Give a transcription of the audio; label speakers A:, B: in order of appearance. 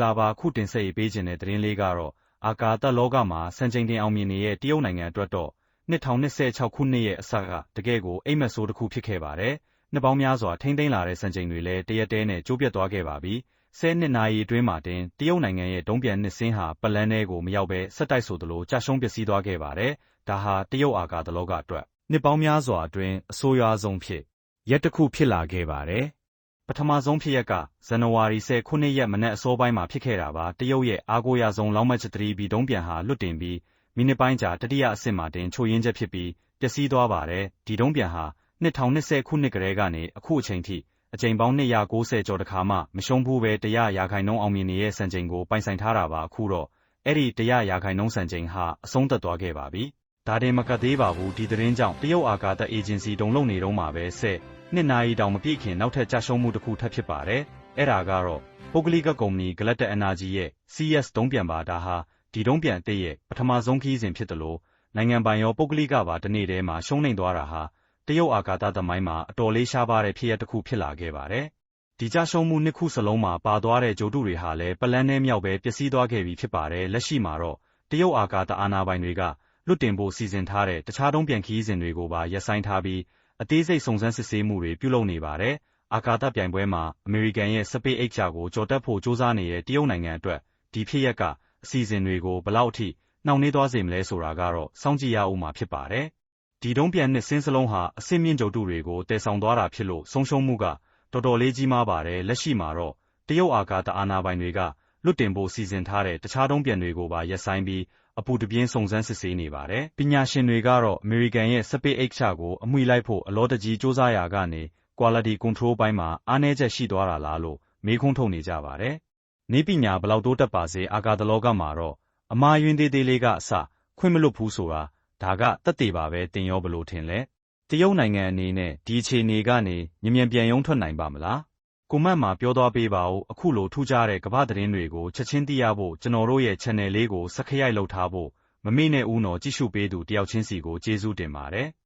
A: ္ဂလာပါခုတင်ဆက်ရေးပေးခြင်းတဲ့သတင်းလေးကတော့အာကာသလောကမှာစံချိန်တင်အောင်မြင်နေတဲ့တရုတ်နိုင်ငံအတွက်တော့2026ခုနှစ်ရဲ့အစကတကယ်ကိုအိမ်မက်ဆိုးတစ်ခုဖြစ်ခဲ့ပါတယ်။နှစ်ပေါင်းများစွာထိမ့်သိမ်းလာတဲ့စံချိန်တွေလည်းတရက်တည်းနဲ့ကျိုးပြတ်သွားခဲ့ပါပြီ။10နှစ်နာရီအတွင်းမှာတင်တရုတ်နိုင်ငံရဲ့ဒုံးပျံနှစ်စင်းဟာပတ်လန်းထဲကိုမရောက်ဘဲဆက်တိုက်ဆိုသလိုကြာရှုံးပျက်စီးသွားခဲ့ပါတယ်။ဒါဟာတရုတ်အာကာသလောကအတွက်နှစ်ပေါင်းများစွာအတွင်းအဆိုးရွားဆုံးဖြစ်ရက်တစ်ခုဖြစ်လာခဲ့ပါတယ်။ပထမဆုံးဖြစ်ရက်ကဇန်နဝါရီ19ရက်မနက်အစောပိုင်းမှာဖြစ်ခဲ့တာပါ။တရုတ်ရဲ့အားကိုးရဆုံးလောင်းမချက်3ဘီဒုံးပျံဟာလွတ်တင်ပြီးမိနစ်ပိုင်းကြာတတိယအဆင့်မှာတင်ချို့ယွင်းချက်ဖြစ်ပြီးပျက်စီးသွားပါတယ်။ဒီဒုံးပျံဟာ2020ခုနှစ်ကတည်းကနေအခုအချိန်ထိအကြိမ်ပေါင်း290ကျော်တခါမှမရှုံးဘူးပဲ100%အောင်မြင်နေတဲ့စံချိန်ကိုပိုင်ဆိုင်ထားတာပါ။အခုတော့အဲ့ဒီ100%စံချိန်ဟာအဆုံးသတ်သွားခဲ့ပါပြီ။ဒါတင်မကသေးပါဘူးဒီသတင်းကြောင့်တရုတ်အာကာသအေဂျင်စီတုံလုံးနေတော့မှာပဲနှစ်နာရီတောင်မပြည့်ခင်နောက်ထပ်ကြာရှုံးမှုတစ်ခုထပ်ဖြစ်ပါတယ်။အဲ့ဒါကတော့ပုဂ္ဂလိကကုမ္ပဏီ Galactic Energy ရဲ့ CS ဒုံးပျံပါဒါဟာဒီဒုံးပျံအသစ်ရဲ့ပထမဆုံးခရီးစဉ်ဖြစ်တယ်လို့နိုင်ငံပိုင်ရောပုဂ္ဂလိကပါတနေ့တည်းမှာရှုံးနိမ့်သွားတာဟာတရုတ်အာကာသသမိုင်းမှာအတော်လေးရှားပါတဲ့ဖြစ်ရပ်တစ်ခုဖြစ်လာခဲ့ပါတယ်။ဒီကြာရှုံးမှုနှစ်ခုစလုံးမှာပါသွားတဲ့ဂြိုဟ်တုတွေဟာလည်းပလန်းထဲမြောက်ပဲပျက်စီးသွားခဲ့ပြီဖြစ်ပါတယ်။လက်ရှိမှာတော့တရုတ်အာကာသအာဏာပိုင်တွေကလွတ်တင်ဖို့စီစဉ်ထားတဲ့တခြားဒုံးပျံခရီးစဉ်တွေကိုပါရပ်ဆိုင်းထားပြီးအသေးစိတ်စုံစမ်းစစ်ဆေးမှုတွေပြုလုပ်နေပါတယ်။အာကာသပြိုင်ပွဲမှာအမေရိကန်ရဲ့ SpaceX ကိုကျော်တက်ဖို့စ조사နေတဲ့တရုတ်နိုင်ငံအတွက်ဒီဖြစ်ရပ်ကအစီအစဉ်တွေကိုဘလောက်အထိနှောင့်နှေးသွားစေမလဲဆိုတာကတော့စောင့်ကြည့်ရဦးမှာဖြစ်ပါတယ်။ဒီဒုံးပျံနှစ်စင်းစလုံးဟာအဆင့်မြင့်ဂြိုဟ်တုတွေကိုတည်ဆောင်သွားတာဖြစ်လို့ဆုံးရှုံးမှုကတော်တော်လေးကြီးမားပါတယ်။လက်ရှိမှာတော့တရုတ်အာကာသအာဏာပိုင်တွေကလွတ်တင်ဖို့စီစဉ်ထားတဲ့တခြားဒုံးပျံတွေကိုပါရပ်ဆိုင်းပြီးအပူတပြင်းစုံစမ်းစစ်ဆေးနေပါတယ်။ပညာရှင်တွေကတော့အမေရိကန်ရဲ့ SpaceX ကိုအမွှေလိုက်ဖို့အလောတကြီးစ조사ရာကနေ quality control ပိုင်းမှာအားနည်းချက်ရှိသွားတာလားလို့မေးခွန်းထုတ်နေကြပါတယ်။နည်းပညာဘလောက်တိုးတက်ပါစေအာကာသလောကမှာတော့အမှားယွင်းသေးသေးလေးကအစခွင့်မလွတ်ဘူးဆိုတာဒါကသက်သေပါပဲတင်ရောဘလို့ထင်လဲ။တရုတ်နိုင်ငံအနေနဲ့ဒီအခြေအနေကနေမြန်ပြန်ရုံထွက်နိုင်ပါမလား။ကိုမတ်မှာပြောသွားပေးပါဦးအခုလိုထူးခြားတဲ့ကမ္ဘာသတင်းတွေကိုချက်ချင်းသိရဖို့ကျွန်တော်တို့ရဲ့ channel လေးကို subscribe လုပ်ထားဖို့မမေ့နဲ့ဦးနော်ကြည့်ရှုပေးသူတယောက်ချင်းစီကိုကျေးဇူးတင်ပါတယ်။